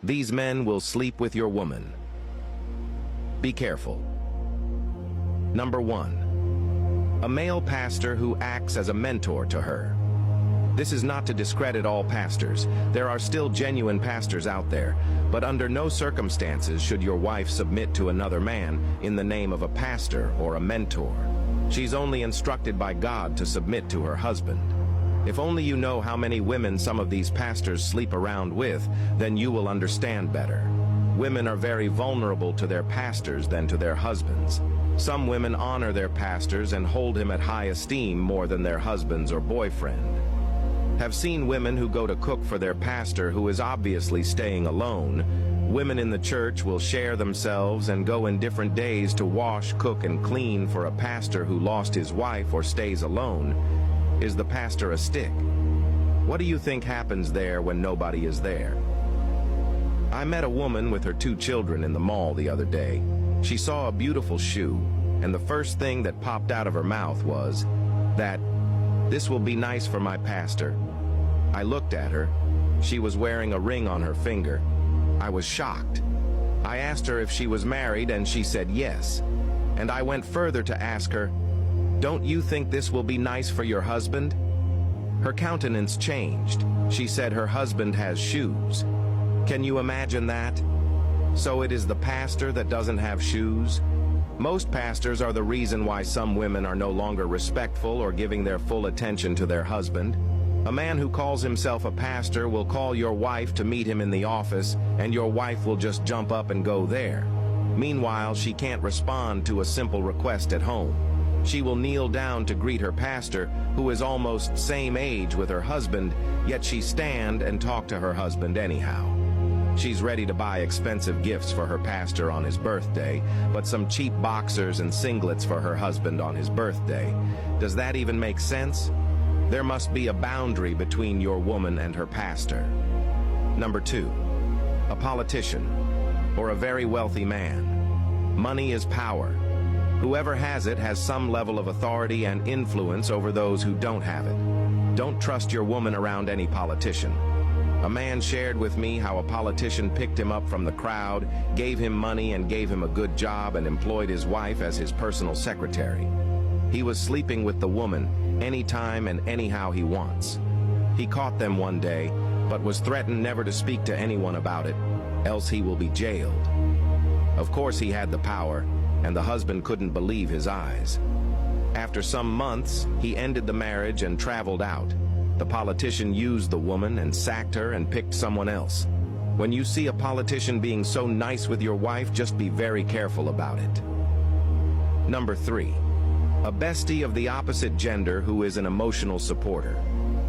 These men will sleep with your woman. Be careful. Number 1. A male pastor who acts as a mentor to her. This is not to discredit all pastors. There are still genuine pastors out there, but under no circumstances should your wife submit to another man in the name of a pastor or a mentor. She's only instructed by God to submit to her husband. If only you know how many women some of these pastors sleep around with, then you will understand better. Women are very vulnerable to their pastors than to their husbands. Some women honor their pastors and hold him at high esteem more than their husbands or boyfriend. Have seen women who go to cook for their pastor who is obviously staying alone. Women in the church will share themselves and go in different days to wash, cook, and clean for a pastor who lost his wife or stays alone. Is the pastor a stick? What do you think happens there when nobody is there? I met a woman with her 2 children in the mall the other day. She saw a beautiful shoe, and the first thing that popped out of her mouth was that, "This will be nice for my pastor." I looked at her. She was wearing a ring on her finger. I was shocked. I asked her if she was married, and she said yes. And I went further to ask her, "Don't you think this will be nice for your husband?" Her countenance changed. She said her husband has shoes. Can you imagine that? So it is the pastor that doesn't have shoes? Most pastors are the reason why some women are no longer respectful or giving their full attention to their husband. A man who calls himself a pastor will call your wife to meet him in the office, and your wife will just jump up and go there. Meanwhile, she can't respond to a simple request at home. She will kneel down to greet her pastor, who is almost same age with her husband, yet she stand and talk to her husband anyhow. She's ready to buy expensive gifts for her pastor on his birthday, but some cheap boxers and singlets for her husband on his birthday. Does that even make sense? There must be a boundary between your woman and her pastor. Number 2. A politician or a very wealthy man. Money is power. Whoever has it has some level of authority and influence over those who don't have it. Don't trust your woman around any politician. A man shared with me how a politician picked him up from the crowd, gave him money and gave him a good job and employed his wife as his personal secretary. He was sleeping with the woman anytime and anyhow he wants. He caught them one day, but was threatened never to speak to anyone about it, else he will be jailed. Of course he had the power, and the husband couldn't believe his eyes. After some months, he ended the marriage and traveled out. The politician used the woman and sacked her and picked someone else. When you see a politician being so nice with your wife, just be very careful about it. Number 3. A bestie of the opposite gender who is an emotional supporter.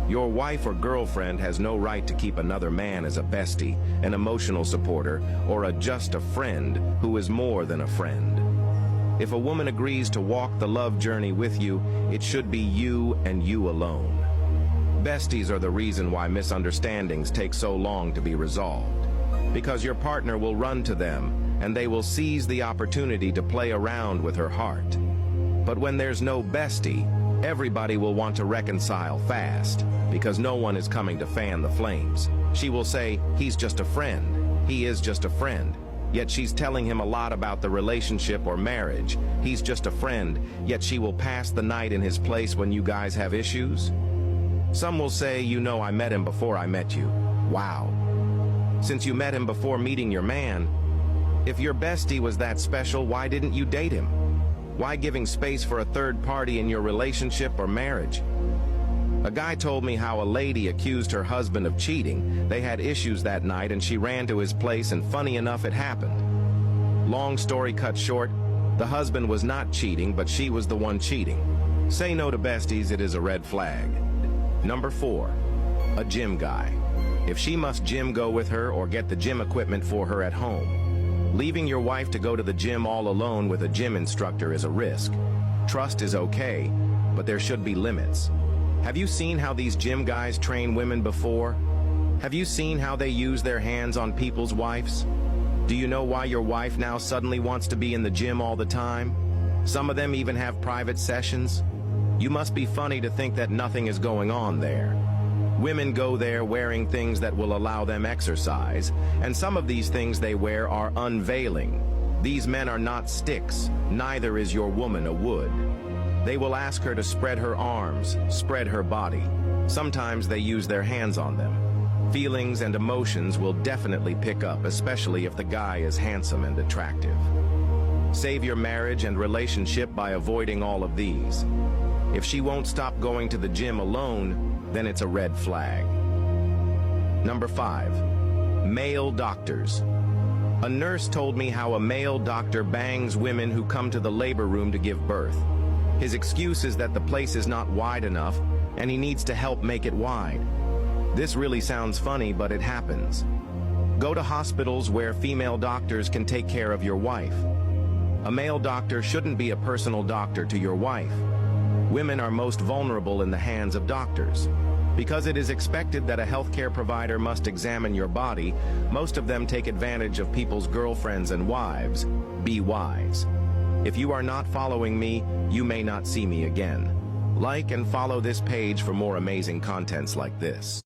Your wife or girlfriend has no right to keep another man as a bestie, an emotional supporter, or just a friend who is more than a friend. If a woman agrees to walk the love journey with you, it should be you and you alone. Besties are the reason why misunderstandings take so long to be resolved. Because your partner will run to them, and they will seize the opportunity to play around with her heart. But when there's no bestie, everybody will want to reconcile fast, because no one is coming to fan the flames. She will say, "He's just a friend. He is just a friend." Yet she's telling him a lot about the relationship or marriage. He's just a friend, yet she will pass the night in his place when you guys have issues. Some will say, "You know, I met him before I met you." Wow. Since you met him before meeting your man, if your bestie was that special, why didn't you date him? Why giving space for a third party in your relationship or marriage? A guy told me how a lady accused her husband of cheating. They had issues that night and she ran to his place, and funny enough, it happened. Long story cut short, the husband was not cheating, but she was the one cheating. Say no to besties, it is a red flag. Number 4. A gym guy. If she must gym, go with her or get the gym equipment for her at home. Leaving your wife to go to the gym all alone with a gym instructor is a risk. Trust is okay, but there should be limits. Have you seen how these gym guys train women before? Have you seen how they use their hands on people's wives? Do you know why your wife now suddenly wants to be in the gym all the time? Some of them even have private sessions. You must be funny to think that nothing is going on there. Women go there wearing things that will allow them exercise, and some of these things they wear are unveiling. These men are not sticks, neither is your woman a wood. They will ask her to spread her arms, spread her body. Sometimes they use their hands on them. Feelings and emotions will definitely pick up, especially if the guy is handsome and attractive. Save your marriage and relationship by avoiding all of these. If she won't stop going to the gym alone, then it's a red flag. Number 5. Male doctors. A nurse told me how a male doctor bangs women who come to the labor room to give birth. His excuse is that the place is not wide enough, and he needs to help make it wide. This really sounds funny, but it happens. Go to hospitals where female doctors can take care of your wife. A male doctor shouldn't be a personal doctor to your wife. Women are most vulnerable in the hands of doctors. Because it is expected that a healthcare provider must examine your body, most of them take advantage of people's girlfriends and wives. Be wise. If you are not following me, you may not see me again. Like and follow this page for more amazing contents like this.